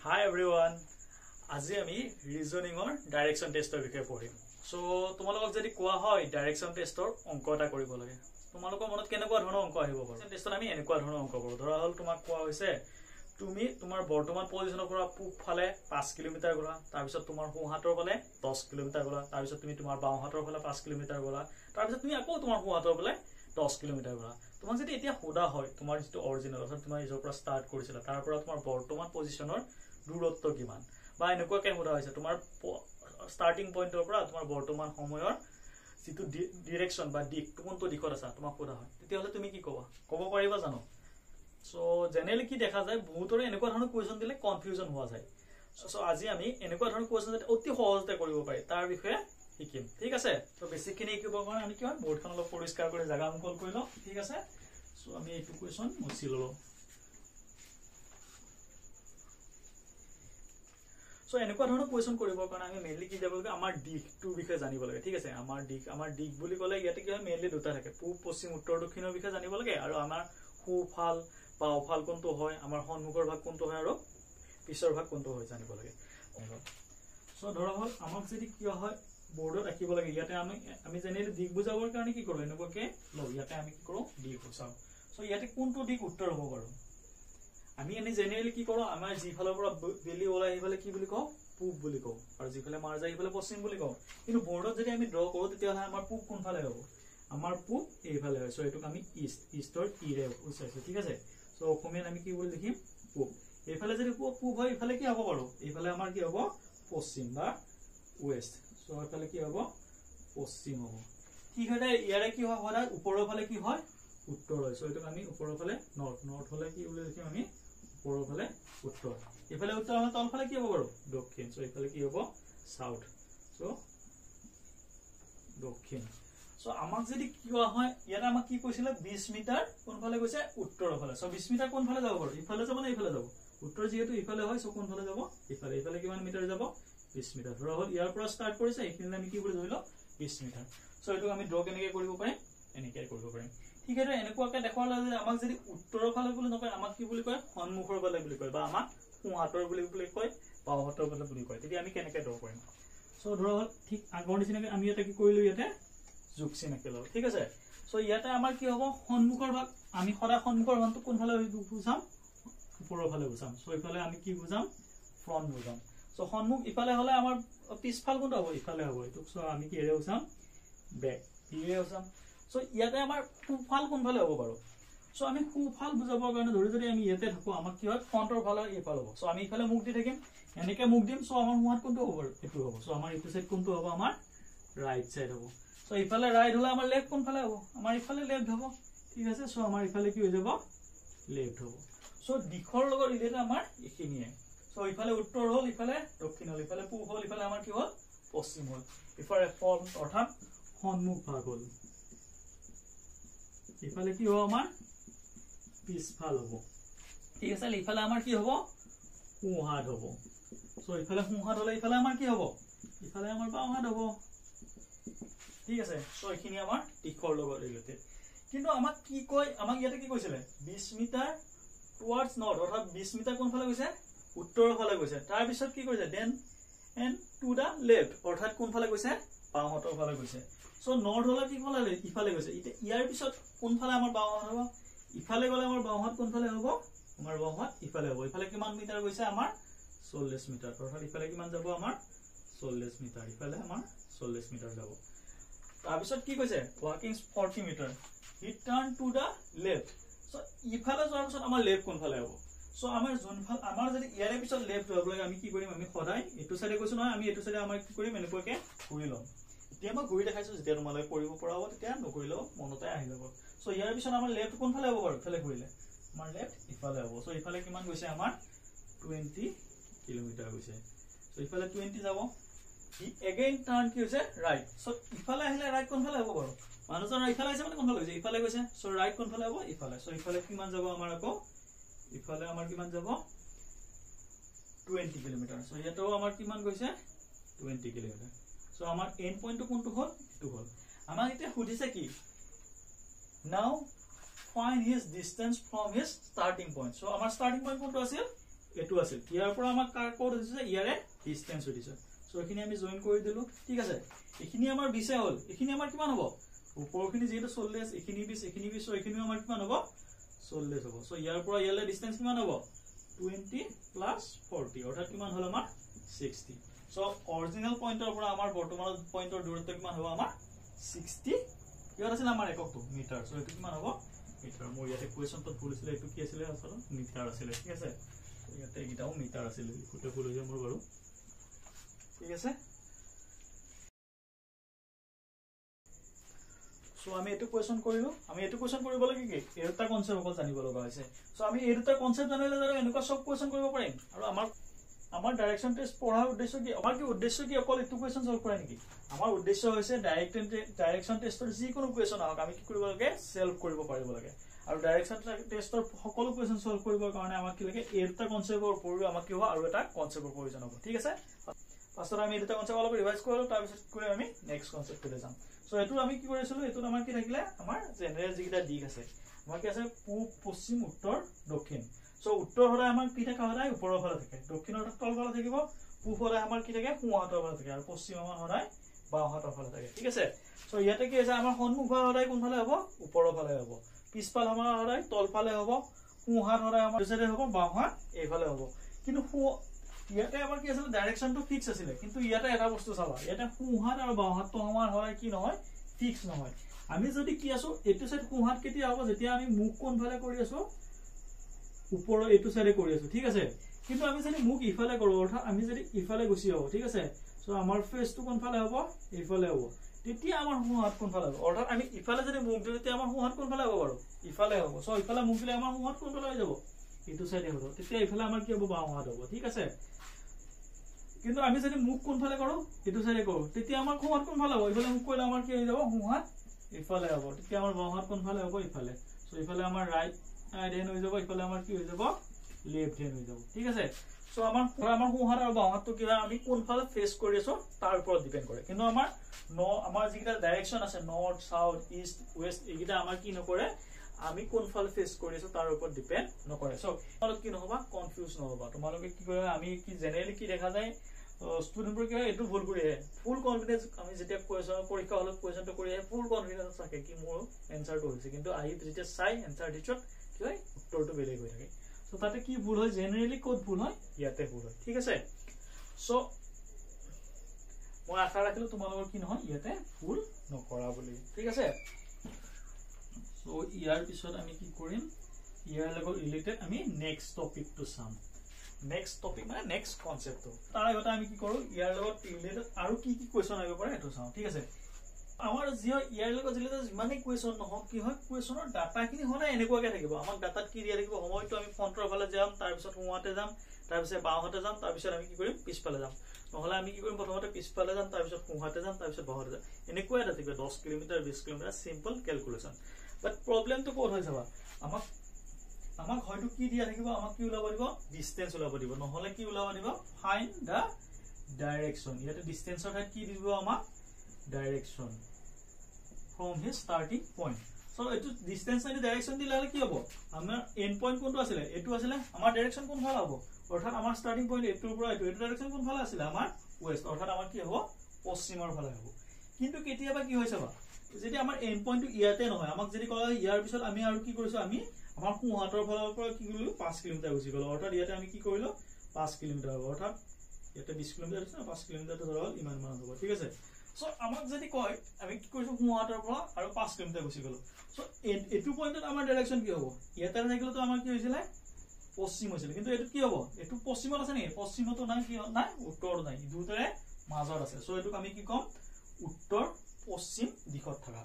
Hi everyone. আজি আমি ৰিজনিংৰ direction টেষ্টৰ বিষয়ে পঢ়িম। সো তোমালোকক যদি কোৱা হয় ডাইৰেকশন টেষ্টৰ অংক এটা কৰিব লাগে, তোমালোকৰ মনত কেনেকুৱা ধৰণৰ অংক আহিব পাৰে? টেষ্টত আমি এনেকুৱা ধৰণৰ অংক কৰোঁ। ধৰা হল তোমাক কোৱা হৈছে তুমি তোমাৰ বৰ্তমান পজিশনৰ পৰা পূব ফালে 5 কিলোমিটাৰ গলা, তাৰ পিছত তোমাৰ সোঁ হাতৰ ফালে 10 কিলোমিটাৰ গলা, তাৰ পিছত তুমি তোমাৰ বাওঁ হাতৰ ফালে 5 কিলোমিটাৰ গলা, তাৰ পিছত তুমি আকৌ তোমাৰ সোঁ হাতৰ ফালে 10 কিলোমিটাৰ গলা। তোমাক যদি এতিয়া সোধা হয় তোমাৰ যেটো অৰিজিনাল অৰ্থাৎ তোমাৰ ইজৰ পৰা ষ্টাৰ্ট কৰিছিলা তাৰ পৰা তোমাৰ বৰ্তমান পজিশনৰ দূৰত্ব কিমান, বা এনেকুৱাকে সোধা হৈছে তোমাৰ ষ্টাৰ্টিং পইণ্টৰ পৰা তোমাৰ বৰ্তমান সময়ৰ যেটো ডিৰেকশন বা দিক কোনটো দিশত আছে তোমাক সোধা হয়, তেতিয়াহলে তুমি কি ক'ব পাৰিবা জানো? সো জেনেৰেলি কি দেখা যায় বহুতৰে এনেকুৱা ধৰণৰ কোৱেশ্চন দিলে কনফিউজন হোৱা যায়। সো আজি আমি এনেকুৱা ধৰণৰ কোৱেশ্চন যাতে অতি সহজতে কৰিব পাৰি তাৰ বিষয়ে শিকিম, ঠিক আছে? তো বেসিকখিনি শিকিবৰ কাৰণে আমি কি হয় বৰ্ডখন অলপ পৰিষ্কাৰ কৰি জাগা মুকল কৰি লওঁ, ঠিক আছে? সো আমি এইটো কোৱেশ্চন মুছি লওঁ। সো এনেকুৱা ধৰণৰ কোৱেশ্চন কৰিবৰ কাৰণে আমি মেইনলি কি যাব লাগে আমাৰ দিকটোৰ বিষয়ে জানিব লাগে, ঠিক আছে? আমাৰ দিক বুলি ক'লে ইয়াতে কি হয় মেইনলি দুটা থাকে, পূব পশ্চিম উত্তৰ দক্ষিণৰ বিষয়ে জানিব লাগে, আৰু আমাৰ সোঁফাল বাওঁফাল কোনটো হয়, আমাৰ সন্মুখৰ ভাগ কোনটো হয়, আৰু পিছৰ ভাগ কোনটো হয় জানিব লাগে। সো ধৰা হল আমাক যদি কি হয় বৰ্ডত ৰাখিব লাগে, ইয়াতে আমি জেনেৰেলি দিক বুজাবৰ কাৰণে কি কৰো এনেকুৱাকে লও, ইয়াতে আমি কি কৰো দিক বুজাও। সো ইয়াতে কোনটো দিক উত্তৰ হ'ব বাৰু? আমি এনে জেনেৰেলি কি কৰো আমাৰ যিফালৰ পৰা বেলি ওলাই আহিবলে কি বুলি কওঁ পূব বুলি কওঁ, আৰু যিফালে মাৰ যায় আহিবলে পশ্চিম বুলি কওঁ। কিন্তু বৰ্ডত যদি আমি ড্ৰ কৰো তেতিয়াহলে আমাৰ পূব কোনফালে হ'ব? আমাৰ পূব এইফালে হয়। সো এটোক আমি ইষ্টৰ ইৰে উচাইছো, ঠিক আছে? সো অসমীয়াত আমি কি বুলি লিখিম পূব। এইফালে যদি পূব হয় ইফালে কি হ'ব বাৰু? এইফালে আমাৰ কি হ'ব পশ্চিম বা ওয়েস্ট। সো এইফালে কি হ'ব পশ্চিম হ'ব। কি হয় ইয়াৰে কি হয় সদায় ওপৰৰ ফালে কি হয় উত্তৰ হয়। সো এটোক আমি ওপৰৰ ফালে নৰ্থ হলে কি বুলি লিখিম আমি ওপৰৰ ফালে উত্তৰ। এইফালে উত্তৰ হলে তলফালে কি হ'ব বাৰু দক্ষিণ। সো এইফালে কি হ'ব সাউথ। সো দক্ষিণ। সো আমাক যদি কি কোৱা হয় ইয়াতে আমাক কি কৈছিলে 20 মিটাৰ কোনফালে গৈছে উত্তৰৰ ফালে। সো 20 মিটাৰ কোনফালে যাব বাৰু? ইফালে যাব না ইফালে যাব? উত্তৰ যেহেতু ইফালে হয় সো কোনফালে যাব ইফালে। ইফালে কিমান মিটাৰ যাব 20 মিটাৰ। ধৰা হল ইয়াৰ পৰা ষ্টাৰ্ট কৰিছে এইখিনি আমি কি বুলি ধৰিলো 20 মিটাৰ। সো এটো আমি ড্ৰ কেনেকৈ কৰিব পাৰিম এনেকৈ কৰিব পাৰিম। ঠিক আছে, এনেকুৱাকে দেখুৱালে যে আমাক যদি উত্তৰৰ ফালে বুলি নকয় আমাক কি বুলি কয় সন্মুখৰ ফালে বুলি কয়, বা আমাক সোঁ হাতৰ বুলি কয় বাওঁ হাতৰ ফালে বুলি কয়। তেতিয়া আমি কেনেকৈ ড্ৰ কৰিম? সো ধৰা হল ঠিক আগৰ নিচিনাকৈ আমি ইয়াতে কি কৰিলো ইয়াতে যোগ চিন আঁকিলো, ঠিক আছে? সো ইয়াতে আমাৰ কি হ'ব সন্মুখৰ ভাগ, আমি সদায় সন্মুখৰ ভাগটো কোনফালে বুজাম ওপৰৰ ফালে বুজাম। সো ইফালে আমি কি বুজাম ফ্ৰন্ট বুজাম। সো সন্মুখ ইফালে হলে আমাৰ পিছফাল কোনটো হ'ব ইফালে হ'ব। এটোক সো আমি কি এৰে বুজাম বেক ইৰে বুজাম। সো ইয়াতে আমাৰ সোঁফাল কোনফালে হ'ব বাৰু? সো আমি সোঁফাল বুজাবৰ কাৰণে ধৰি যদি আমি ইয়াতে থাকো আমাক কি হয় ফ্ৰন্টৰ ফালে এইফাল হ'ব। সো আমি ইফালে মুখ দি থাকিম এনেকে মুখ দিম। সো আমাৰ সোঁহাত কোনটো হ'ব বাৰু এটো হ'ব। সো আমাৰ ইটো সাইড কোনটো হ'ব আমাৰ ৰাইট সাইড হ'ব। সো ইফালে ৰাইট হলে আমাৰ লেফট কোনফালে হ'ব? আমাৰ ইফালে লেফট হ'ব, ঠিক আছে? সো আমাৰ ইফালে কি হৈ যাব লেফট হ'ব। সো দিশৰ লগত ৰিলেটেড আমাৰ এখিনিয়ে। সো ইফালে উত্তৰ হল ইফালে দক্ষিণ হল, ইফালে পূব হল ইফালে আমাৰ কি হল পশ্চিম হল। ইফালে ফ্ৰন্ট অৰ্থাৎ সন্মুখ ভাগ হল, ইফালে কি হ'ব আমাৰ পিছফাল হ'ব, ঠিক আছে? ইফালে আমাৰ কি হ'ব সোঁহাত হ'ব। সো ইফালে সোঁহাত হলে ইফালে আমাৰ কি হ'ব ইফালে আমাৰ বাওঁহাত হ'ব, ঠিক আছে? সো এইখিনি আমাৰ দিশৰ লগত ৰিলেটেড। কিন্তু আমাক কি কয় আমাক ইয়াতে কি কৈছিলে 20 মিটাৰ টুৱাৰ্ডছ নৰ্থ, অৰ্থাৎ 20 মিটাৰ কোনফালে গৈছে উত্তৰৰ ফালে গৈছে। তাৰ পিছত কি কৰিছে then and to the left, অৰ্থাৎ কোনফালে গৈছে বাওঁহাতৰ ফালে গৈছে। সো নৰ্থ হলে কি ফালে ইফালে গৈছে। এতিয়া ইয়াৰ পিছত কোনফালে আমাৰ বাওঁহাত হ'ব? ইফালে গলে আমাৰ বাওঁহাত কোনফালে হ'ব আমাৰ বাওঁহাত ইফালে হ'ব। ইফালে কিমান মিটাৰ গৈছে আমাৰ 40 মিটাৰ, অৰ্থাৎ ইফালে কিমান যাব আমাৰ 40 মিটাৰ, ইফালে আমাৰ 40 মিটাৰ যাব। তাৰ পিছত কি কৈছে ৱাকিং 40 meter, he turn to the left. So ইফালে যোৱাৰ পিছত আমাৰ লেফট কোনফালে হ'ব? সো আমাৰ যোনফাল আমাৰ যদি ইয়াৰে পিছত লেফট হ'ব লাগে আমি কি কৰিম আমি সদায় এটো সাইডে কৈছো নহয় আমি এটো সাইডে আমাৰ কি কৰিম এনেকুৱাকে ঘূৰি লম। এতিয়া মই ঘূৰি দেখাইছো, যেতিয়া তোমালৈ কৰিব পৰা হ'ব তেতিয়া নকৰিলেও মনতে আহি যাব। সো ইয়াৰ পিছত আমাৰ লেফট কোনফালে হ'ব বাৰু? ইফালে ঘূৰিলে আমাৰ লেফট ইফালে হ'ব। সো ইফালে কিমান গৈছে আমাৰ 20 কিলোমিটাৰ গৈছে। সো ইফালে 20 যাব। হি এগেইন টাৰ্ন কি হৈছে ৰাইট। সো ইফালে আহিলে ৰাইট কোনফালে হ'ব বাৰু? মানুহজন ইফালে আহিছে মানে কোনফালে গৈছে ইফালে গৈছে। সো ৰাইট কোনফালে হ'ব ইফালে। সো ইফালে কিমান যাব আমাৰ আকৌ ইফালে আমাৰ কিমান যাব 20 কিলোমিটাৰ। সো ইয়াতেও আমাৰ কিমান গৈছে 20 কিলোমিটাৰ। সো আমাৰ এন্ড পইণ্টটো কোনটো হ'ল এটো হ'ল। আমাক এতিয়া সুধিছে কি নাও find his distance from his starting point. So our starting point কোনটো আছিল এটো আছিল ইয়াৰ পৰা আমাক কাৰ কোড দিছে ইয়াৰে ডিসটেন্স দিছে সো এখিনি আমি জয়েন কৰি দিলো ঠিক আছে এখিনি আমাৰ 20 হল এখিনি আমাৰ কিমান হ'ব উপৰখিনি যেটো 40 এখিনি 20 সো এখিনিও আমাৰ কিমান হ'ব 40 হ'ব সো ইয়াৰ পৰা ইয়ালে ডিসটেন্স কিমান হ'ব 20 প্লাস 40 অৰ্থাৎ কিমান হল আমাৰ 60 সো অৰিজিনাল পইণ্টৰ পৰা আমাৰ বৰ্তমানৰ পইণ্টৰ দূৰত্ব কিমান হ'ব আমাৰ 60 ইয়াৰ আছিল আমাৰ এককটো মিটাৰ সো এটো কিমান হ'ব মিটাৰ মোৰ ইয়াতে কোৱেশ্যনটো ভুল আছিল এটো কি আছিল আসলে মিটাৰ আছিল ঠিক আছে ইয়াতে গিটাও মিটাৰ আছিল ফুটে ভুল হৈ মোৰ বাৰু ঠিক আছে সো আমি এটো কোৱেশ্যন কৰিলো আমি এটো কোৱেশ্যন কৰিব লাগে কি এটা কনসেপ্ট অকল জানিব লগা হৈছে সো আমি এই দুটা কনসেপ্ট জানিলে জানো এনেকুৱা সব কোৱেশ্যন কৰিব পাৰিম আৰু আমাৰ ডাইৰেকশন টেষ্ট পঢ়াৰ উদ্দেশ্য কি আমাৰ কি উদ্দেশ্য কি অকল এটো কোৱেশ্যন সলভ কৰা নেকি আমাৰ উদ্দেশ্য হৈছে ডাইৰেকশন টেষ্টৰ যি কোনো কোৱেশ্যন আহক আমি কি কৰিব লাগে সলভ কৰিব পাৰিব লাগে আৰু ডাইৰেকশন টেষ্টৰ সকলো কোৱেশ্যন সলভ কৰিবৰ কাৰণে আমাক কি লাগে এটা কনসেপ্টৰ ওপৰত আমাক কি হ'ব আৰু এটা কনসেপ্টৰ প্ৰয়োজন হ'ব ঠিক আছে ফাৰ্ষ্টত আমি এটা কনসেপ্ট অলপ ৰিভাইজ কৰিলো তাৰ পিছত কৰি আমি নেক্সট কনসেপ্টলৈ যাম সো এটো আমি কি কৰিছিলো এটো আমাৰ কি থাকিলে আমাৰ জেনাৰেল যিটা দিক আছে আমাৰ কি আছে পূব পশ্চিম উত্তৰ দক্ষিণ সো উত্তৰ হলে আমাৰ কি থাকে হলাই ওপৰৰ ফালে থাকে দক্ষিণৰ তল ফালে থাকিব পূব হলে আমাৰ কি থাকে সোঁহাতৰ ফালে থাকে আৰু পশ্চিম আমাৰ হলাই বাওঁহাতৰ ফালে থাকে ঠিক আছে সো ইয়াতে কি আছে আমাৰ সন্মুখ হলাই কোন ফালে হ'ব ওপৰৰ ফালে হ'ব পিছফাল আমাৰ হলাই তল ফালে হ'ব সোঁহাত হলাই আমাৰ দুচাইডে হ'ব বাওঁহাত এইফালে হ'ব কিন্তু ইয়াতে আমাৰ কি আছিল ডাইৰেকশনটো ফিক্স আছিল কিন্তু ইয়াতে এটা বস্তু চাবা ইয়াতে সোঁহাত আৰু বাওঁহাতটো আমাৰ হয় কি নহয় ফিক্স নহয় আমি যদি কি আছো এটো সাইড সোঁহাত কেতিয়া হ'ব যেতিয়া আমি মুখ কোন ফালে কৰি আছো ওপৰ এটো সাইডে কৰি আছো ঠিক আছে কিন্তু আমি যদি মুখ ইফালে কৰো অৰ্থাৎ আমি যদি ইফালে গুছি আহো ঠিক আছে সো আমাৰ ফেসটো কোন ফালে হ'ব ইফালে হ'ব তেতিয়া আমাৰ সোঁহাত কোন ফালে হ'ব অৰ্থাৎ আমি ইফালে যদি মুখ দিও তেতিয়া আমাৰ সোঁহাত কোন ফালে হ'ব বাৰু ইফালে হ'ব সো ইফালে মুখ দিলে আমাৰ সোঁহাত কোন ফালে হৈ যাব এটো সাইডে হ'ব তেতিয়া ইফালে আমাৰ কি হ'ব বাওঁহাত হ'ব ঠিক আছে কিন্তু আমি যদি মুখ কোন ফালে কৰো এটো সাইডে কৰো তেতিয়া আমাৰ সোঁহাত কোন ফালে হ'ব ইফালে মুখ কৰিলে আমাৰ কি হৈ যাব সোঁহাত ইফালে হ'ব তেতিয়া আমাৰ বাওঁহাত কোন ফালে হ'ব ইফালে সো ইফালে আমাৰ ৰাইট হ্যান্ড হৈ যাব ইফালে আমাৰ কি হৈ যাব লেফট হ্যান্ড হৈ যাব ঠিক আছে সো আমাৰ সোঁহাত আৰু বাওঁহাতটো কিবা আমি কোন ফালে ফেস কৰি আছো তাৰ ওপৰত ডিপেন্ড কৰে কিন্তু আমাৰ যিটা ডাইৰেকশন আছে নৰ্থ সাউথ ইষ্ট ওয়েস্ট এইগিটা আমাৰ কি নকৰে আমি কোন ফালে ফেস কৰি আছো তাৰ ওপৰত ডিপেন্ড নকৰে সো তোমালোক কি নহবা কনফিউজ নহবা তোমালোকে কি কৰে আমি কি জেনাৰেলি কি দেখা যায় স্টুডেন্টবোৰ কি এটো ভুল কৰি ফুল কনফিডেন্স আমি যেতিয়া কোৱেশ্যন পৰীক্ষা হলত কোৱেশ্যনটো কৰি ফুল কনফিডেন্স থাকে কি মোৰ এনসাৰটো হৈছে কিন্তু আহি যেতিয়া চাই এনসাৰ দিছত কি হয় উত্তৰটো বেলেগ হৈ থাকে সো তাতে কি ভুল হয় জেনাৰেলি কোড ভুল হয় ইয়াতে ভুল হয় ঠিক আছে সো মই আশা ৰাখিলো তোমালোকৰ কি নহয় ইয়াতে ভুল নকৰা বুলি ঠিক আছে সো ইয়াৰ পিছত আমি কি কৰিম ইয়াৰ লগত ৰিলেটেড আমি নেক্সট টপিকটো চাম নেক্সট টপিক মানে নেক্সট কনসেপ্ট তাৰ আগতে আমি কি কৰো ইয়াৰ লগত ৰিলেটেড আৰু কি কি কোৱেশ্যন আহিব পাৰে এটো চাও ঠিক আছে আমাৰ ইয়াৰ লগত ৰিলেটেড মানে কোৱেশ্যন নহক কি হয় কোৱেশ্যনৰ ডাটাখিনি হলে এনেকুৱাকে থাকিব আমাক ডাটাত কি দিয়া থাকিব সময়টো আমি ফ্ৰন্টৰ ফালে যাম তাৰ পিছত সোঁহাতে যাম তাৰ পিছত বাওঁহাতে যাম তাৰ পিছত আমি কি কৰিম পিছফালে যাম নহলে আমি কি কৰিম প্ৰথমতে পিছফালে যাম তাৰ পিছত সোঁহাতে যাম তাৰ পিছত বাওঁহাতে যাম এনেকুৱা এটা থাকিব 10 কিলোমিটাৰ 20 কিলোমিটাৰ সিম্পল ক্যালকুলেশন বাট প্ৰবলেমটো ক'ত হৈ যাব আমাক হয়তো কি দিয়া থাকিব আমাক কি ওলাব দিব ডিসটেন্স ওলাব দিব নহলে কি ওলাব দিব ফাইন্ড দা ডাইৰেকশন ইয়াতে ডিসটেন্সৰ ঠাইত কি দিব আমাক direction from his starting point so etu distance and direction dilale ki hobo amar end point konto asile etu asile amar direction kon phala hobo orthat amar starting point etur pura etu direction kon phala asile amar west orthat amar ki hobo poschimor phala hobo kintu ketia ba ki hoise ba jeti amar end point to iate nohoy amak jeti kola yar bisot ami aru ki korisu ami amar kuhator phala pura ki golu 5 km gusi golo orthat iate ami ki korilo 5 km orthat iate 20 km আছে 5 km ধরো ইমান মান হ'ব ঠিক আছে so আমাক যদি কয় আমি কি কৰিছো সোঁহাতৰ পৰা আৰু 5 কিলোমিটাৰ গুছি গলো সো এটু পইণ্টত আমাৰ ডাইৰেকশন কি হ'ব ইয়াতে থাকিলে তো আমাৰ কি হৈছিল পশ্চিম হৈছিল কিন্তু এটু কি হ'ব এটু পশ্চিমত আছে নেকি পশ্চিমতো নাই কি নাই উত্তৰ নাই দুটাৰে মাজত আছে সো এটুক আমি কি কম উত্তৰ পশ্চিম দিশত থাকা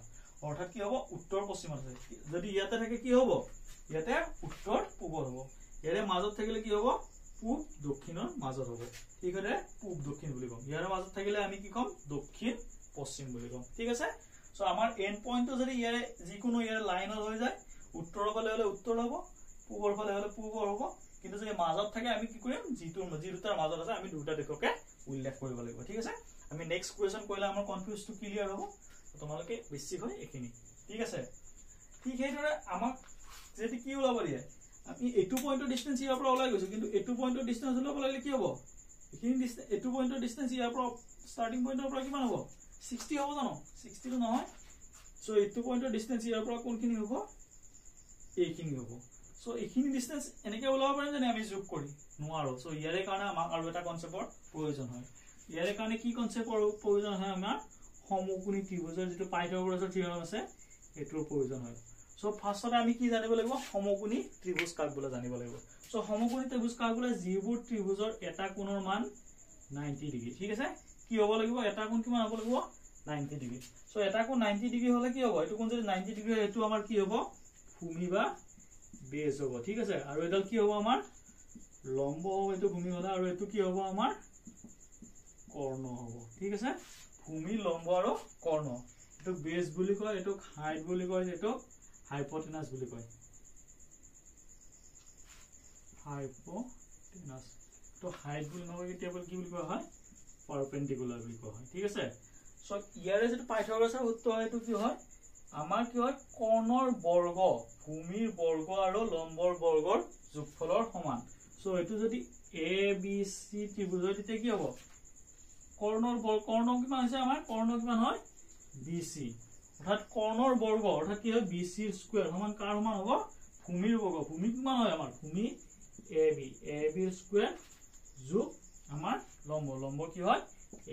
অৰ্থাৎ কি হ'ব উত্তৰ পশ্চিমত আছে যদি ইয়াতে থাকে কি হ'ব ইয়াতে উত্তৰ পূবৰ হ'ব ইয়াৰে মাজত থাকিলে কি হ'ব পূব দক্ষিণৰ মাজত হ'ব ঠিক আছে পূব দক্ষিণ বুলি কম ইয়াৰ মাজত থাকিলে আমি কি কম দক্ষিণ পশ্চিম বুলি কম ঠিক আছে সো আমাৰ এন্ড পইণ্টটো যদি ইয়াৰে যিকোনো ইয়াৰ লাইনত হৈ যায় উত্তৰৰ ফালে হলে উত্তৰ হ'ব পূবৰ ফালে হলে পূবৰ হ'ব কিন্তু যদি মাজত থাকে আমি কি কৰিম যিটোৰ মাজত আছে আমি দুটা দিশকে উল্লেখ কৰিব লাগিব ঠিক আছে আমি নেক্সট কোৱেশ্যন কৰিলে আমাৰ কনফিউজটো ক্লিয়াৰ হ'ব তোমালোকে বেছি হয় এখিনি ঠিক আছে ঠিক সেইদৰে আমাক যেতি কি ওলাব দিয়ে আমি এইটো পইণ্টৰ ডিসটেন্স ইয়াৰ পৰা ওলাই গৈছো কিন্তু এইটো পইণ্টৰ ডিসটেন্স ওলাব লাগিলে কি হ'ব এখিনি ডিসটেন্স এইটো পইণ্টৰ ডিসটেন্স ইয়াৰ পৰা স্টাৰ্টিং পইণ্টৰ পৰা কিমান হ'ব 60 হ'ব জানো 60 তো নহয় সো এইটো পইণ্টৰ ডিসটেন্স ইয়াৰ পৰা কোনখিনি হ'ব এইখিনি হ'ব সো এইখিনি ডিসটেন্স এনেকে ওলাব পাৰিম জানি আমি যোগ কৰি নোৱাৰো সো ইয়াৰে কাৰণে আমাক আৰু এটা কনসেপ্টৰ প্ৰয়োজন হয় ইয়াৰে কাৰণে কি কনসেপ্টৰ প্ৰয়োজন হয় আমাৰ সমকোণী ত্ৰিভুজৰ যেটো পাইথাগোৰাছৰ থিওৰাম আছে এটোৰ প্ৰয়োজন হয় সো ফাৰ্স্টতে আমি কি জানিব লাগিব সমকোণী ত্ৰিভুজ কাক বলা জানিব লাগিব সো সমকোণী ত্ৰিভুজ কাক বলা যিবোৰ ত্ৰিভুজৰ এটা কোণৰ মান 90 ডিগ্ৰী ঠিক আছে কি হ'ব লাগিব এটা কোণ কিমান হ'ব লাগিব 90 ডিগ্ৰী সো এটা কোণ 90 ডিগ্ৰী হলে কি হ'ব এটো কোণ যদি 90 ডিগ্ৰী হয় এটো আমাৰ কি হ'ব ভূমি বা বেজ হ'ব ঠিক আছে আৰু এডাল কি হ'ব আমাৰ লম্ব হ'ব এটো ভূমি হলা আৰু এটো কি হ'ব আমাৰ কৰ্ণ হ'ব ঠিক আছে ভূমি লম্ব আৰু কৰ্ণ এটো বেজ বুলি কয় এটো হাইট বুলি কয় এটো হাইপোটেনাস বুলি কয় হাইপোটেনাস তো হাইট বুলি নকয় কেতিয়াবা কি বুলি কোৱা হয় পাৰপেন্ডিকুলাৰ বুলি কোৱা হয় ঠিক আছে সো ইয়াৰে যেটো পাইথাগোৰাছৰ সূত্ৰ হয় এটো কি হয় আমাৰ কি হয় কৰ্ণৰ বৰ্গ ভূমিৰ বৰ্গ আৰু লম্বৰ বৰ্গৰ যোগফলৰ সমান সো এটো যদি এ বি সি ত্ৰিভুজ হয় তেতিয়া কি হ'ব কৰ্ণৰ বৰ্গ কৰ্ণ কিমান আছে আমাৰ কৰ্ণ কিমান হয় বিসি অৰ্থাৎ কৰ্ণৰ বৰ্গ অৰ্থাৎ কি হয় বিসি স্কয়াৰ সমান কাৰ সমান হ'ব ভূমিৰ বৰ্গ ভূমি কিমান হয় আমাৰ ভূমি এ বি স্কয়াৰ যোগ আমাৰ লম্ব লম্ব কি হয়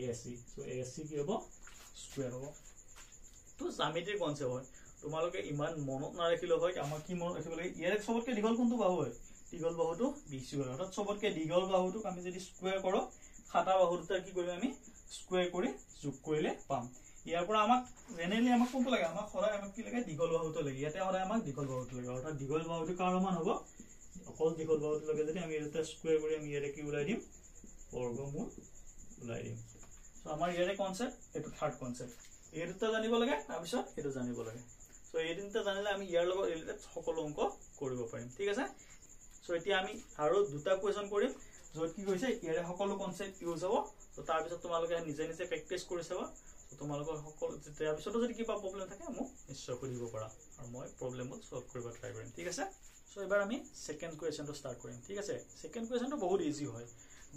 এসি সো এসি কি হ'ব স্কয়াৰ হ'ব তো জ্যামিতিৰ কনসেপ্ট হয় তোমালোকে ইমান মনত নাৰাখিলে হয় আমাৰ কি মনত ৰাখিব লাগে ইয়াৰে সবতকে দীঘল কোনটো বাহু হয় দীঘল বাহুটো বিসি হয় অৰ্থাৎ সবতকে দীঘল বাহুটোক আমি যদি স্কয়াৰ কৰো খাটা বাহুটো কি কৰিম আমি স্কয়াৰ কৰি যোগ কৰিলে পাম ইয়াৰ পৰা আমাক জেনেৰেলি আমাক কোনটো লাগে আমাক সদায় আমাক কি লাগে দীঘল বাহুটো লাগে ইয়াতে সদায় আমাক দীঘল বাহুটো লাগে অৰ্থাৎ দীঘল বাহুটো কাৰ সমান হ'ব অকল দীঘল বাহুটো লাগে যদি আমি এটা স্কয়াৰ কৰি আমি ইয়াতে কি ওলাই দিম বৰ্গমূল ওলাই দিম সো আমাৰ ইয়াৰে কনসেপ্ট এটো থাৰ্ড কনসেপ্ট এই দুটা জানিব লাগে তাৰ পিছত এটো জানিব লাগে সো এই তিনটা জানিলে আমি ইয়াৰ লগত ৰিলেটেড সকলো অংক কৰিব পাৰিম ঠিক আছে সো এতিয়া আমি আৰু দুটা কোৱেশ্চন কৰিম যত কি কৈছে ইয়াৰে সকলো কনসেপ্ট ইউজ হ'ব তো তাৰ পিছত তোমালোকে নিজে নিজে প্ৰেক্টিস কৰি চাবা তো তোমালোকৰ সকলো তাৰ পিছত যদি কিবা প্ৰবলেম থাকে মোক নিশ্চয় কৰিব পাৰা আৰু মই প্ৰবলেমটো সলভ কৰিব ট্ৰাই কৰিম ঠিক আছে সো এবাৰ আমি সেকেন্ড কোৱেশ্চনটো ষ্টাৰ্ট কৰিম ঠিক আছে সেকেন্ড কোৱেশ্চনটো বহুত ইজি হয়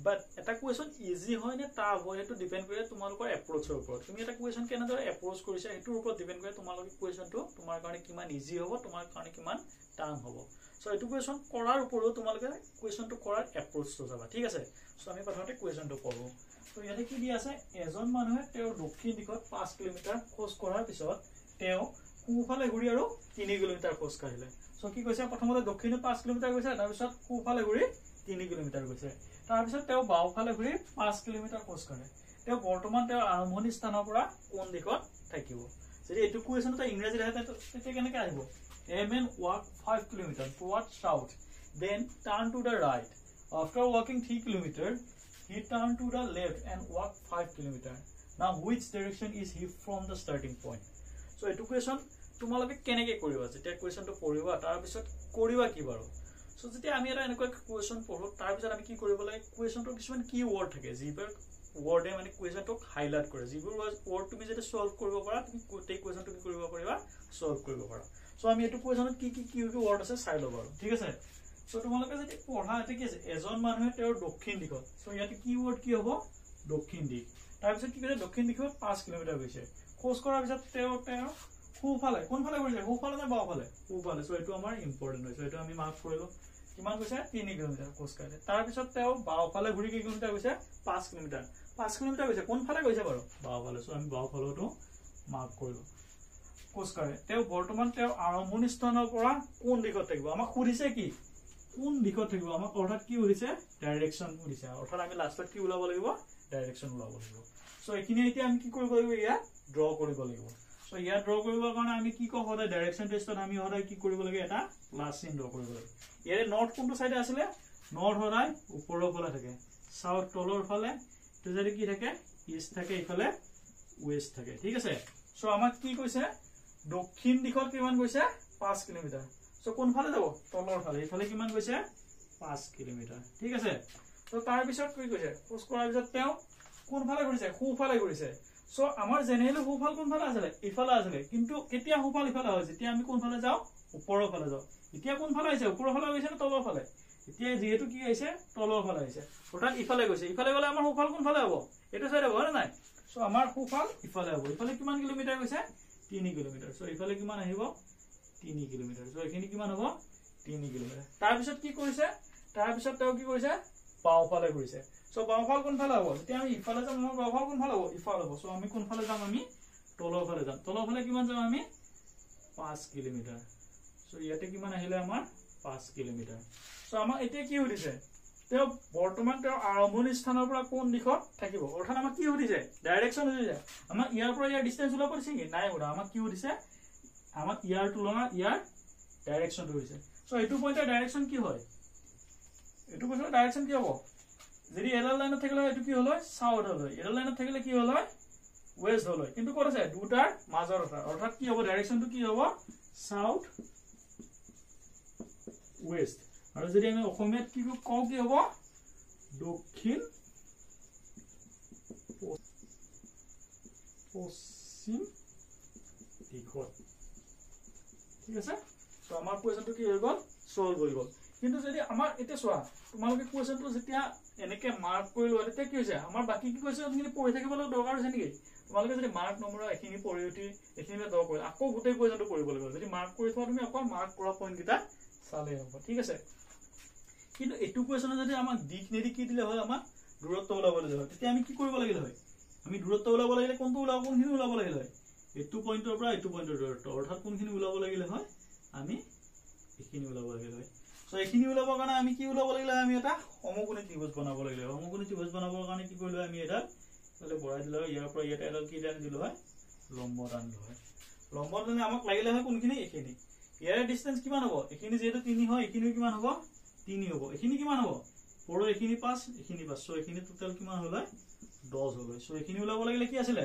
বাট এটা কোৱেশ্চন ইজি হয় নে টাফ হয় এটো ডিপেন্ড কৰে তোমালোকৰ এপ্ৰোচৰ ওপৰত তুমি এটা কোৱেশ্চন কেনেদৰে এপ্ৰোচ কৰিছা এটোৰ ওপৰত ডিপেন্ড কৰে তোমালোকৰ কোৱেশ্চনটো তোমাৰ কাৰণে কিমান ইজি হ'ব তোমাৰ কাৰণে কিমান টান হ'ব সো এটো কোৱেশ্চন কৰাৰ ওপৰত তোমালোকে কোৱেশ্চনটো কৰাৰ এপ্ৰোচটো যাবা ঠিক আছে সো আমি প্ৰথমতে কোৱেশ্চনটো পঢ়ো তো ইয়াতে কি দি আছে এজন মানুহে তেওঁৰ দক্ষিণ দিশত 5 কিলোমিটাৰ খোজ কৰাৰ পিছত তেওঁ সোঁফালে ঘূৰি আৰু 3 কিলোমিটাৰ খোজ কাঢ়িলে সো কি কৈছে প্ৰথমতে দক্ষিণত 5 কিলোমিটাৰ গৈছে তাৰ পিছত সোঁফালে ঘূৰি 3 কিলোমিটাৰ গৈছে তাৰ পিছত তেওঁ বাওঁফালে ঘূৰি 5 কিলোমিটাৰ খোজ কাঢ়ে তেওঁ বৰ্তমান তেওঁৰ আৰম্ভণি স্থানৰ পৰা কোন দিশত থাকিব যদি এটো কোৱেশ্চনটা ইংৰাজী ৰাহে তেতিয়া কেনেকৈ আহিব A man walked 5 kilometers towards south, then turned to the right. After walking 3 kilometers, he turned to the left and walked 5 kilometers. Now, which direction is he from the starting point? So, this question, তোমালোকে কেনেকৈ কৰিবা যেতিয়া কোৱেশ্চনটো পঢ়িবা তাৰ পিছত কৰিবা কি বাৰু সো যেতিয়া আমি এটা এনেকৈ কোৱেশ্চন পঢ়ো তাৰ পিছত আমি কি কৰিব লাগে কোৱেশ্চনটোৰ কিছুমান কি ৱৰ্ড থাকে যিবোৰ ৱৰ্ডে মানে কোৱেশ্চনটোক হাইলাইট কৰে যিবোৰ ৱৰ্ড তুমি যদি সলভ কৰিব পাৰা তুমি গোটেই কোৱেশ্চনটো কি কৰিব পাৰিবা সলভ কৰিব পাৰা সো আমি এটো কোৱেশ্চনত কি ৱৰ্ড আছে চাই লব আৰু ঠিক আছে সো তোমালোকে যদি পঢ়া এতে কি আছে এজন মানুহে তেওঁৰ দক্ষিণ দিশত সো ইয়াতে কি ৱৰ্ড কি হ'ব দক্ষিণ দিশ তাৰ পিছত কি কৰে দক্ষিণ দিশত 5 কিলোমিটাৰ গৈছে খোজ কৰাৰ পিছত তেওঁ সোঁফালে কোনফালে গৈছে সোঁফালে নে বাওঁফালে সোঁফালে সো এটো আমাৰ ইম্পৰ্টেন্ট হয় সো এটো আমি মাৰ্ক কৰিলো কিমান গৈছে 3 কিলোমিটাৰ খোজ কাঢ়ে তাৰ পিছত তেওঁ বাওঁফালে ঘূৰি কি কিলোমিটাৰ গৈছে 5 কিলোমিটাৰ 5 কিলোমিটাৰ গৈছে কোনফালে গৈছে বাৰু বাওঁফালে সো আমি বাওঁফালেটো মাৰ্ক কৰিলো খোজ কাঢ়ে তেওঁ বৰ্তমান তেওঁ আৰম্ভণি স্থানৰ পৰা কোন দিশত থাকিব আমাক সুধিছে কি কোন দিশত থাকিব আমাক অৰ্থাৎ কি সুধিছে ডাইৰেকচন সুধিছে অৰ্থাৎ আমি লাষ্টত কি ওলাব লাগিব ডাইৰেকচন ওলাব লাগিব সো এখিনি এতিয়া আমি কি কৰিব লাগিব ইয়া ড্ৰ কৰিব লাগিব সো ইয়া ড্ৰ কৰিবৰ কাৰণে আমি কি কওঁ সদায় ডাইৰেকচন টেষ্টত আমি সদায় কি কৰিব লাগে এটা প্লাস চিন ড্ৰ কৰিব লাগে ইয়াৰে নৰ্থ কোনটো সাইডে আছিলে নৰ্থ সদায় ওপৰৰ ফালে থাকে সাউথ তলৰ ফালে তো যদি কি থাকে ইষ্ট থাকে ইফালে ওয়েস্ট থাকে ঠিক আছে সো আমাক কি কৈছে দক্ষিণ দিশত কিমান গৈছে 5 কিলোমিটাৰ সো কোনফালে যাব তলৰ ফালে ইফালে কিমান গৈছে 5 কিলোমিটাৰ ঠিক আছে তো তাৰ পিছত কি কৈছে খোজ কৰাৰ পিছত তেওঁ কোনফালে ঘূৰিছে সোঁফালে ঘূৰিছে সো আমাৰ জেনেৰেলি সোঁফাল কোনফালে আছিল ইফালে আছিল কিন্তু কেতিয়া সোঁফাল ইফালে হয় যেতিয়া আমি কোনফালে যাও ওপৰৰ ফালে যাওক এতিয়া কোন ফালে আহিছে ওপৰৰ ফালে গৈছে নে তলৰ ফালে এতিয়া যেহেতু কি আহিছে তলৰ ফালে আহিছে অৰ্থাৎ ইফালে গৈছে ইফালে গলে আমাৰ সোঁফাল কোন ফালে হ'ব এটো সাইড হ'ব না নাই সো আমাৰ সোঁফাল ইফালে হ'ব ইফালে কিমান কিলোমিটাৰ গৈছে 3 কিলোমিটাৰ সো ইফালে কিমান আহিব 3 কিলোমিটাৰ সো এখিনি কিমান হ'ব 3 কিলোমিটাৰ তাৰ পিছত কি কৰিছে তাৰ পিছত তেওঁ কি কৰিছে বাওঁফালে কৰিছে সো বাওঁফাল কোন ফালে হ'ব তেতিয়া আমি ইফালে যাম আমাৰ বাওঁফাল কোন ফালে হ'ব ইফালে হ'ব সো আমি কোন ফালে যাম আমি তলৰ ফালে যাম তলৰ ফালে কিমান যাম আমি 5 কিলোমিটাৰ সো ইয়াতে কিমান আহিলে আমাৰ 5 কিলোমিটাৰ সো আমাৰ এতিয়া কি হৈছে তেও বৰ্তমান তেও আৰম্ভণি স্থানৰ পৰা কোন দিশত থাকিব অৰ্থাৎ আমাৰ কি হৈছে ডাইৰেকচন হৈছে আমাৰ ইয়াৰ পৰা ইয়াৰ ডিসটেন্স ওলা পৰিছে কি নাই ওলা আমাৰ কি হৈছে আমাৰ ইয়াৰ তুলনাত ইয়াৰ ডাইৰেকচন হৈছে সো এটো পইণ্টৰ ডাইৰেকচন কি হয় এটো পইণ্টৰ ডাইৰেকচন কি হ'ব যদি এডাল লাইনত থাকিলে এটো কি হল সাউথ হল এডাল লাইনত থাকিলে কি হল ওয়েস্ট হল কিন্তু কোন আছে দুটাৰ মাজৰ অৰ্থাৎ কি হ'ব ডাইৰেকচনটো কি হ'ব সাউথ ওয়েস্ট আৰু যদি আমি অসমীয়াত কি কও কি হ'ব দক্ষিণ পশ্চিম দিশত ঠিক আছে সো আমাৰ কোৱেশ্চনটো কি হৈ গল সলভ হৈ গল কিন্তু যদি আমাৰ এটা সোৱা তোমালোকে কোৱেশ্চনটো যেতিয়া এনেকে মাৰ্ক কৰি লোৱা তেতিয়া কি হৈছে আমাৰ বাকি কি কোৱেশ্চনখিনি পঢ়ি থাকিবলৈ দৰকাৰ হৈছে নেকি তোমালোকে যদি মাৰ্ক নম্বৰ এখিনি পঢ়ি উঠি এখিনি দৰ কৰি আকৌ গোটেই কোৱেশ্চনটো পঢ়িব লাগিব যদি মাৰ্ক কৰি থোৱা তুমি আকৌ মাৰ্ক কৰা পইণ্ট কিটা চালে হ'ব ঠিক আছে কিন্তু এটু কোৱেশ্চন যদি আমাক দিক নেদি কি দিলে হয় আমাক দূৰত্ব ওলাবলৈ হয় তেতিয়া আমি কি কৰিব লাগিল হয় আমি দূৰত্ব ওলাব লাগিলে কোনটো ওলাব কোনখিনি ওলাব লাগিল হয় এটু পইণ্টৰ পৰা এটু পইণ্টৰ দূৰত্ব অৰ্থাৎ কোনখিনি ওলাব লাগিলে হয় আমি এখিনি ওলাব লাগিল হয় সো এখিনি ওলাবৰ কাৰণে আমি কি ওলাব লাগিলে আমি এটা সমকোণী ত্ৰিভুজ বনাব লাগিলে সমকোণী ত্ৰিভুজ বনাবৰ কাৰণে কি কৰিলো আমি এটা তাহলে বঢ়াই দিলো ইয়াৰ পৰা ইয়াতে এডাল কি টানি দিলো হয় লম্ব টান দিলো হয় লম্ব টানি আমাক লাগিলে হয় কোনখিনি এখিনি ইয়াৰ ডিসটেন্স কিমান হ'ব এখিনি যেটো 3 হয় এখিনি কিমান হ'ব 3 হ'ব এখিনি কিমান হ'ব পৰৰ এখিনি 5 এখিনি 5 সো এখিনি টোটাল কিমান হল 10 হল সো এখিনি ওলাব লাগিলে কি আছিল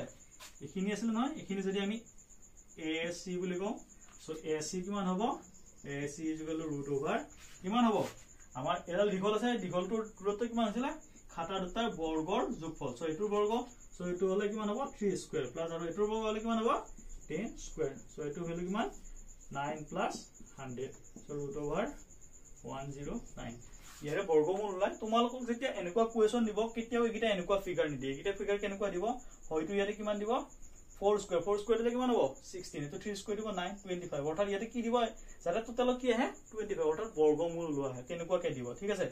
এখিনি আছিল নহয় এখিনি যদি আমি AC বুলি কও সো AC কিমান হ'ব AC √, কিমান হ'ব আমাৰ এডাল দীঘল আছে দীঘলটোৰ দূৰত্ব কিমান আছিল খাটা দুটাৰ বৰ্গৰ যোগফল সো এটোৰ বৰ্গ সো এটো হলে কিমান হ'ব 3 স্কয়াৰ প্লাস আৰু এটোৰ বৰ্গ হলে কিমান হ'ব 10 স্কয়াৰ সো এটো হলে কিমান 9 plus 100 so √109 ইয়াৰে বৰ্গমূল ওলাই তোমালোকক যেতিয়া এনেকুৱা কোৱেশ্চন দিব কেতিয়াও একিটা এনেকুৱা ফিগাৰ নিদিয়ে একিটা ফিগাৰ কেনেকুৱা দিব হয়তো ইয়াতে কিমান দিব 4 স্কয়াৰ তে কিমান হ'ব 16 এটো 3 স্কয়াৰ দিব 9 25 অৰ্থাৎ ইয়াতে কি দিব যাতে টোটাল কি আহে 25 অৰ্থাৎ বৰ্গমূল লোৱা হয় কেনেকুৱাকে দিব ঠিক আছে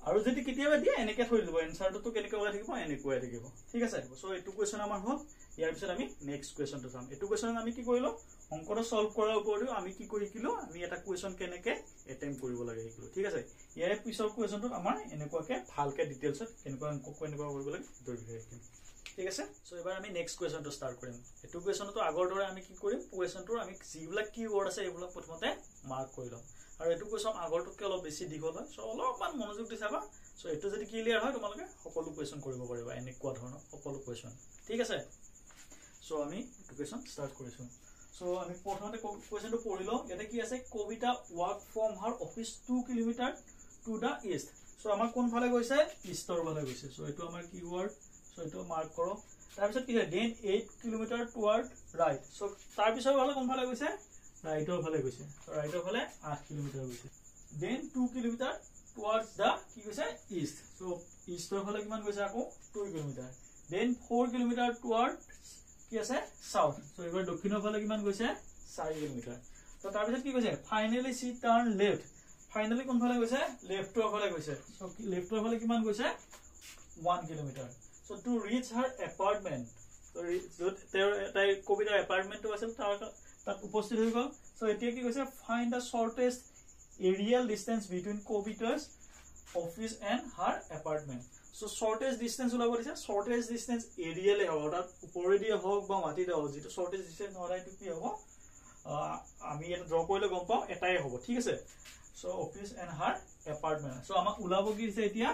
আৰু যদি কেতিয়াবা দিয়ে এনেকে থৈ দিব এনসাৰটো কেনেকৈ ওলাই থাকিব এনেকৈ থাকিব ঠিক আছে সো এটো কোৱেশ্চন আমাৰ হ'ল ইয়াৰ পিছত আমি নেক্সট কোৱেশ্চনটো চাম এটো কোৱেশ্চন আমি কি কৰিলো অংকটো সলভ কৰাৰ উপৰিও আমি কি কৰিকিলো আমি এটা কোৱেশ্চন কেনেকে এটেম্প কৰিব লাগে শিকিলো ঠিক আছে ইয়াৰ পিছৰ কোৱেশ্চনটো আমাৰ এনেকুৱাকে ভালকে ডিটেইলছত কেনেকুৱা অংক কেনেকুৱা কৰিব লাগে দৰি ৰাখিম ঠিক আছে সো এবাৰ আমি নেক্সট কোৱেশ্চনটো স্টাৰ্ট কৰিম এটো কোৱেশ্চনটো আগৰ দৰে আমি কি কৰিম কোৱেশ্চনটোৰ আমি যিবিলাক কি ৱৰ্ড আছে এইবিলাক প্ৰথমতে মাৰ্ক কৰি লম আৰু এটো কোৱেশ্চন আগৰটোতকৈ অলপ বেছি দীঘল হয় সো অলপমান মনোযোগ দি চাবা সো এটো যদি ক্লিয়াৰ হয় তোমালোকে সকলো কোৱেশ্চন কৰিব পাৰিবা এনেকুৱা ধৰণৰ সকলো কোৱেশ্চন ঠিক আছে সো আমি এটো কোৱেশ্চন স্টাৰ্ট কৰিছো সো আমি প্ৰথমতে কোৱেশ্চনটো পঢ়িলো ইয়াতে কি আছে Kavita walk from her office 2 kilometre to the east so আমাৰ কোন ফালে গৈছে ইষ্টৰ ফালে গৈছে সো এটো আমাৰ কি ৱৰ্ড সো এটো মাৰ্ক কৰক তাৰ পিছত কি then 8 kilometer toward right so তাৰ পিছত ফালে কোন ফালে গৈছে ৰাইটৰ ফালে গৈছে ৰাইটৰ ফালে 8 কিলোমিটাৰ গৈছে দেন 2 কিলোমিটাৰ টুৱাৰ্ডছ দা কি গৈছে ইষ্ট সো ইষ্টৰ ফালে কিমান গৈছে আকৌ 2 কিলোমিটাৰ দেন 4 কিলোমিটাৰ টুৱাৰ্ড কি আছে সাউথ সো এবাৰ দক্ষিণৰ ফালে কিমান গৈছে 4 কিলোমিটাৰ তো তাৰ পিছত কি কৈছে ফাইনালি সি টাৰ্ন লেফট ফাইনালি কোন ফালে গৈছে লেফটৰ ফালে গৈছে সো লেফটৰ ফালে কিমান গৈছে 1 কিলোমিটাৰ সো টু ৰিচ হাৰ এপাৰ্টমেন্ট তো যত তাই কবিতাৰ এপাৰ্টমেন্টটো আছে তাত উপস্থিত হৈ গল সো এতিয়া কি কৈছে find the shortest aerial distance between কবিতাৰ্স office and her apartment so shortest distance ওলাব দিছে শৰ্টেজ ডিসটেন্স এৰিয়ালে হ'ব তাত ওপৰেদি হওক বা মাটিতে হওক যেটো শৰ্টেজ ডিসটেন্স হৰাইটো কি হ'ব আমি এটা ড্ৰ কৰিলে গম পাও এটাই হ'ব ঠিক আছে so office and her apartment so আমাক ওলাব কি দিছে এতিয়া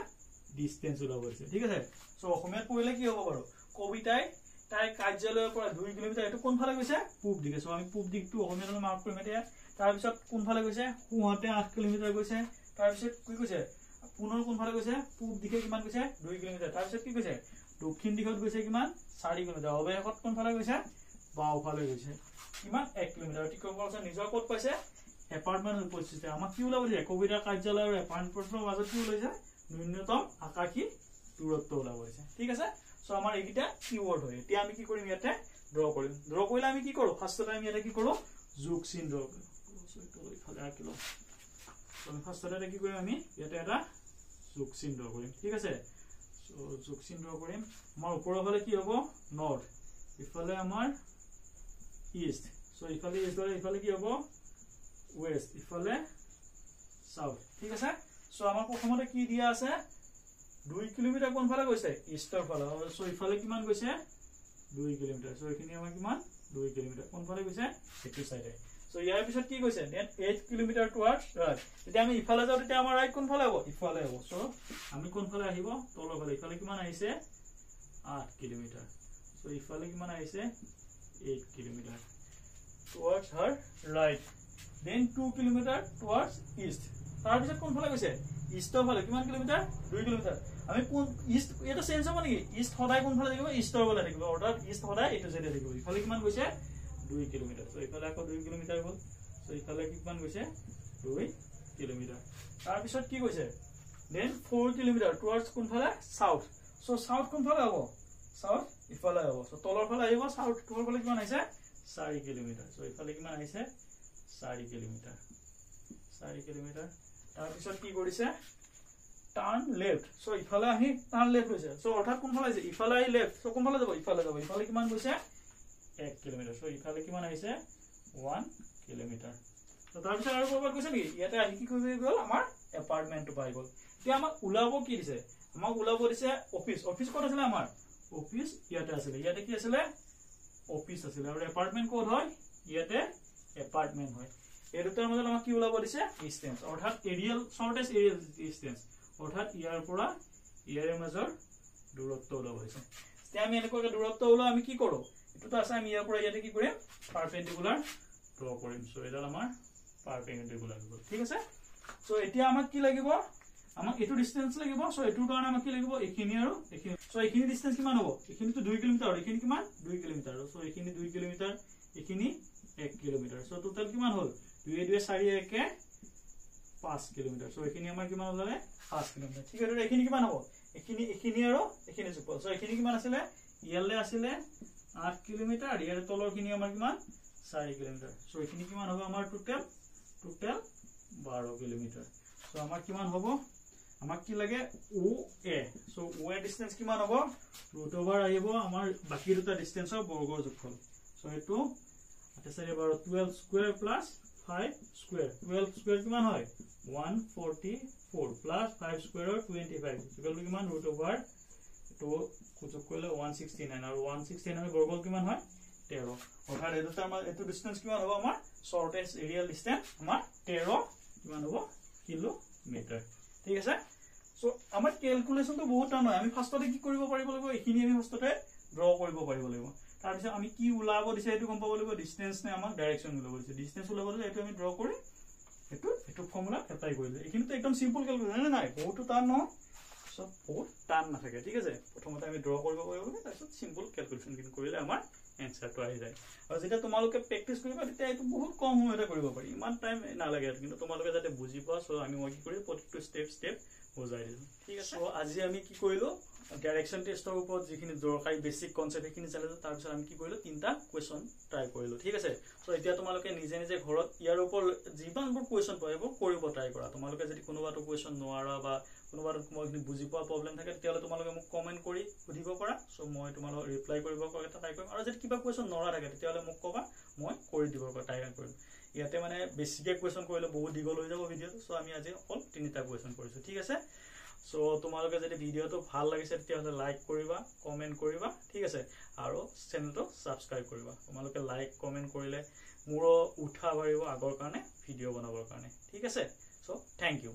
ডিসটেন্স ওলাব দিছে ঠিক আছে সো অসমীয়াত পঢ়িলে কি হ'ব বাৰু কবিতাই তাই কাৰ্যালয়ৰ পৰা 2 কিলোমিটাৰ এটো কোন ফালে গৈছে পূব দিকে সো আমি পূব দিকটো অসমীয়াত মাৰ্ক কৰিম এতিয়া তাৰ পিছত কোন ফালে গৈছে সোঁহাতে 8 কিলোমিটাৰ গৈছে তাৰ পিছত কি কৈছে পুনৰ কোন ফালে গৈছে পূব দিকে কিমান গৈছে 2 কিলোমিটাৰ তাৰ পিছত কি কৈছে দক্ষিণ দিশত গৈছে কিমান 4 কিলোমিটাৰ অৱশেষত কোন ফালে গৈছে বাও ফালে গৈছে কিমান 1 কিলোমিটাৰ ঠিক আছে নিজৰ ক'ত পাইছে এপাৰ্টমেণ্ট উপস্থিত আমাক কি ওলাব দিছে কবিতা কাৰ্যালয় আৰু এপাৰ্টমেণ্টৰ মাজত কি ওলাইছে ন্যূনতম আকাশী দূৰত্ব ওলাব দিছে ঠিক আছে সো আমাৰ এইকিটা কিৱৰ্ড হয় এতিয়া আমি কি কৰিম ইয়াতে ড্ৰ কৰিম ড্ৰ কৰিলে আমি কি কৰো ফাৰ্ষ্টতে আমি ইয়াতে কি কৰো যোগ চিন ড্ৰ কৰো সো এইটো ইফালে আঁকিলো সো আমি ফাৰ্ষ্টতে কি কৰিম আমি ইয়াতে এটা যোগ চিন ড্ৰ কৰিম ঠিক আছে সো যোগ চিন ড্ৰ কৰিম আমাৰ ওপৰৰ ফালে কি হ'ব নৰ্থ ইফালে আমাৰ ইষ্ট সো ইফালে ইষ্ট আৰু ইফালে কি হ'ব ওয়েস্ট ইফালে সাউথ ঠিক আছে সো আমাৰ প্ৰথমতে কি দিয়া আছে 2 কিলোমিটাৰ কোন ফালে গৈছে ইষ্টৰ ফালে সো ইফালে কিমান গৈছে 2 কিলোমিটাৰ সো এখিনি আমাৰ কিমান 2 কিলোমিটাৰ কোন ফালে গৈছে এটো সাইডে সো ইয়াৰ পিছত কি গৈছে দেন 8 কিলোমিটাৰ টুৱাৰ্ডছ ৰাইট এতিয়া আমি ইফালে যাও তেতিয়া আমাৰ ৰাইট কোন ফালে হ'ব ইফালে হ'ব সো আমি কোন ফালে আহিব তলৰ ফালে ইফালে কিমান আহিছে 8 কিলোমিটাৰ সো ইফালে কিমান আহিছে 8 kilometre towards her right then 2 kilometer towards east তাৰ পিছত কোন ফালে গৈছে ইষ্টৰ ফালে কিমান কিলোমিটাৰ 2 কিলোমিটাৰ আমি কোন ইষ্ট এটা চেঞ্জ হ'ব নেকি ইষ্ট সদায় কোন ফালে থাকিব ইষ্টৰ ফালে থাকিব অৰ্থাৎ ইষ্ট সদায় এটো সাইডে থাকিব ইফালে কিমান গৈছে 2 কিলোমিটাৰ সো ইফালে আকৌ 2 কিলোমিটাৰ হ'ল সো ইফালে কিমান গৈছে 2 কিলোমিটাৰ তাৰ পিছত কি গৈছে then 4 কিলোমিটাৰ towards কোন ফালে সাউথ সো সাউথ কোন ফালে হ'ব সাউথ ইফালে হ'ব সো তলৰ ফালে আহিব সাউথ তলৰ ফালে কিমান আহিছে 4 কিলোমিটাৰ সো ইফালে কিমান আহিছে 4 কিলোমিটাৰ তাৰ পিছত কি কৰিছে টাৰ্ন লেফট সো ইফালে আহি টাৰ্ন লেফট হৈছে সো অৰ্থাৎ কোন ফালে আছে ইফালে আহি লেফট সো কোন ফালে যাব ইফালে কিমান গৈছে 1 কিলোমিটাৰ সো ইফালে কিমান আহিছে 1 কিলোমিটাৰ সো তাৰ পিছত আৰু ক'ৰবাত গৈছে নেকি ইয়াতে আহি কি কৰি গ'ল আমাৰ এপাৰ্টমেণ্টটো পাই গ'ল এতিয়া আমাক ওলাব কি দিছে আমাক ওলাব দিছে অফিস ক'ত আছিল আমাৰ অফিস ইয়াতে আছিল ইয়াতে কি আছিল অফিস আছিল আৰু এপাৰ্টমেন্ট কোড হয় ইয়াতে এপাৰ্টমেন্ট হয় এই দুটাৰ মাজত আমাক কি ওলাব দিছে ডিসটেন্স অৰ্থাৎ এৰিয়াল শৰ্টেষ্ট এৰিয়াল ডিসটেন্স অৰ্থাৎ ইয়াৰ পৰা ইয়াৰ মাজৰ দূৰত্ব ওলাব দিছে তেতিয়া আমি এনেকৈ দূৰত্ব ওলাও আমি কি কৰো এটো আছে আমি ইয়াৰ পৰা ইয়াতে কি কৰিম পাৰপেন্ডিকুলাৰ ড্ৰ কৰিম সো এডাল আমাৰ পাৰপেন্ডিকুলাৰ হ'ব ঠিক আছে সো এতিয়া আমাক কি লাগিব আমাক এটো ডিসটেন্স লাগিব সো এটোৰ কাৰণে আমাক কি লাগিব এখিনি আৰু এখিনি সো এখিনি ডিসটেন্স কিমান হ'ব এখিনিটো 2 কিলোমিটাৰ আৰু এখিনি কিমান 2 কিলোমিটাৰ সো এখিনি 2 কিলোমিটাৰ এখিনি 1 কিলোমিটাৰ সো টোটাল কিমান হ'ল 2 2 4 1 5 কিলোমিটাৰ সো এখিনি আমাৰ কিমান হ'লে 5 কিলোমিটাৰ ঠিক আছে এখিনি কিমান হ'ব এখিনি আৰু এখিনি যোগ সো এখিনি কিমান আছিল ইয়ালে আছিল 8 কিলোমিটাৰ ইয়াৰ তলৰ খিনি আমাৰ কিমান 4 কিলোমিটাৰ সো এখিনি কিমান হ'ব আমাৰ টোটাল 12 কিলোমিটাৰ সো আমাৰ কিমান হ'ব আমাক কি লাগে OA সো OA ডিসটেন্স কিমান হ'ব ৰুট ওভাৰ আহিব আমাৰ বাকি দুটা ডিসটেন্সৰ বৰ্গৰ যোগফল সো এটো আটাছাৰে 12 স্কয়াৰ প্লাস 5 স্কয়াৰ 12 স্কয়াৰ কিমান হয় 144 প্লাস 5 স্কয়াৰৰ 25 ইকুৱেল টু কিমান ৰুট ওভাৰ এটো যোগ কৰিলে 169 আৰু 169 বৰ্গৰ কিমান হয় 13 অৰ্থাৎ এই দুটাৰ মাজত এটো ডিসটেন্স কিমান হ'ব আমাৰ শৰ্টেষ্ট এৰিয়াল ডিসটেন্স আমাৰ 13 কিমান হ'ব কিলোমিটাৰ ঠিক আছে সো আমাৰ ক্যালকুলেশনটো বহুত টান হয় আমি ফাৰ্ষ্টতে কি কৰিব পাৰিব লাগিব এখিনি আমি ফাৰ্ষ্টতে ড্ৰ কৰিব পাৰিব লাগিব তাৰ পিছত আমি কি ওলাব দিছে এটো গম পাব লাগিব ডিসটেন্স নে আমাক ডাইৰেকশন ওলাব দিছে ডিসটেন্স ওলাব দিছে এটো আমি ড্ৰ কৰি এটো ফৰ্মুলা এপ্লাই কৰিলে এখিনিটো একদম সিম্পল ক্যালকুলেশন নাই বহুত টান নহয় সব বহুত টান নাথাকে ঠিক আছে প্ৰথমতে আমি ড্ৰ কৰিব পাৰিব তাৰ পিছত সিম্পল ক্যালকুলেশন কিন কৰিলে আমাৰ এনসাৰটো আহি যায় আৰু যেটা তোমালোকে প্ৰেক্টিস কৰিবা তেতিয়া এটো বহুত কম সময়তে কৰিব পাৰি ইমান টাইম নালাগে কিন্তু তোমালোকে যাতে বুজি পোৱা সো আমি মই কি কৰি প্ৰতিটো স্টেপ বুজাই দিম ঠিক আছে সো আজি আমি কি কৰিলো ডাইৰেকশন টেষ্টৰ ওপৰত যিখিনি দৰকাৰী বেসিক কনসেপ্ট এখিনি চালে তাৰ পিছত আমি কি কৰিলো তিনটা কোৱেশ্চন ট্ৰাই কৰিলো ঠিক আছে সো এতিয়া তোমালোকে নিজে ঘৰত ইয়াৰ ওপৰত যিমানবোৰ কোৱেশ্চন পাইব কৰিব ট্ৰাই কৰা তোমালোকে যদি কোনোবাটো কোৱেশ্চন নোৱাৰা বা কোনোবাটো মই বুজি পোৱা প্ৰবলেম থাকে তেতিয়ালে তোমালোকে মোক কমেন্ট কৰি সুধিব পাৰা সো মই তোমালোক ৰিপ্লাই কৰিব ট্ৰাই কৰিম আৰু যদি কিবা কোৱেশ্চন নৰা থাকে তেতিয়ালে মোক কবা মই কৰি দিব ট্ৰাই কৰিম ইয়াতে মানে বেছিকে কোৱেশ্চন কৰিলে বহুত দীঘল হৈ যাব ভিডিওটো সো আমি আজি অকল তিনিটা কোৱেশ্চন কৰিছো ঠিক আছে সো তোমালোকে যদি ভিডিওটো ভাল লাগিছে তেতিয়ালে লাইক কৰিবা কমেন্ট কৰিবা ঠিক আছে আৰু চেনেলটো সাবস্ক্ৰাইব কৰিবা তোমালোকে লাইক কমেন্ট কৰিলে মোৰো উঠা বাঢ়িব আগৰ কাৰণে ভিডিও বনাবৰ কাৰণে ঠিক আছে সো থ্যাংক ইউ